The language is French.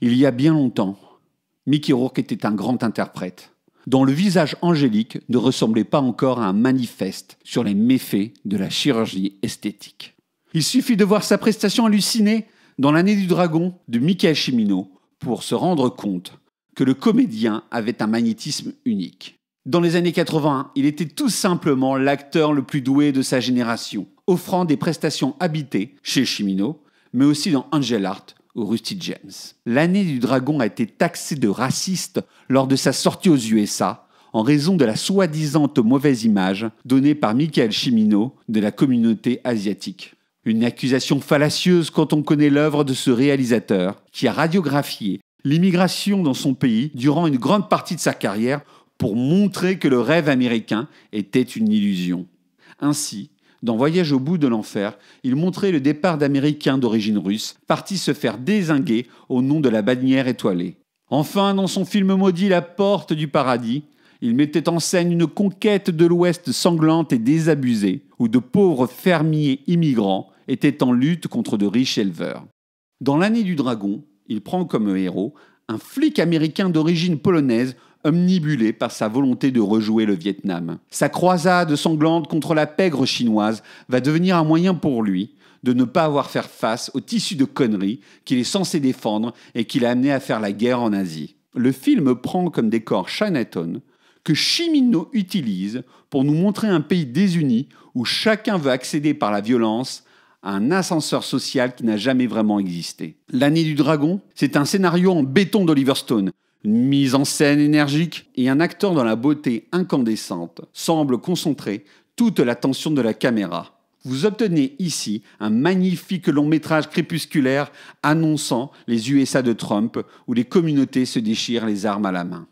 Il y a bien longtemps, Mickey Rourke était un grand interprète, dont le visage angélique ne ressemblait pas encore à un manifeste sur les méfaits de la chirurgie esthétique. Il suffit de voir sa prestation hallucinée dans L'année du dragon de Michael Cimino pour se rendre compte que le comédien avait un magnétisme unique. Dans les années 80, il était tout simplement l'acteur le plus doué de sa génération, offrant des prestations habitées chez Cimino, mais aussi dans Angel Heart ou Rusty James. L'année du dragon a été taxée de raciste lors de sa sortie aux USA en raison de la soi-disant mauvaise image donnée par Michael Cimino de la communauté asiatique. Une accusation fallacieuse quand on connaît l'œuvre de ce réalisateur qui a radiographié l'immigration dans son pays durant une grande partie de sa carrière pour montrer que le rêve américain était une illusion. Ainsi, dans Voyage au bout de l'enfer, il montrait le départ d'Américains d'origine russe partis se faire dézinguer au nom de la bannière étoilée. Enfin, dans son film maudit La porte du paradis, il mettait en scène une conquête de l'Ouest sanglante et désabusée, où de pauvres fermiers immigrants étaient en lutte contre de riches éleveurs. Dans L'année du dragon, il prend comme héros un flic américain d'origine polonaise omnibulé par sa volonté de rejouer le Vietnam. Sa croisade sanglante contre la pègre chinoise va devenir un moyen pour lui de ne pas avoir à faire face au tissu de conneries qu'il est censé défendre et qui l'a amené à faire la guerre en Asie. Le film prend comme décor Chinatown, que Cimino utilise pour nous montrer un pays désuni où chacun veut accéder par la violence à un ascenseur social qui n'a jamais vraiment existé. L'année du dragon, c'est un scénario en béton d'Oliver Stone, une mise en scène énergique et un acteur dont la beauté incandescente semble concentrer toute l'attention de la caméra. Vous obtenez ici un magnifique long-métrage crépusculaire annonçant les USA de Trump où les communautés se déchirent les armes à la main.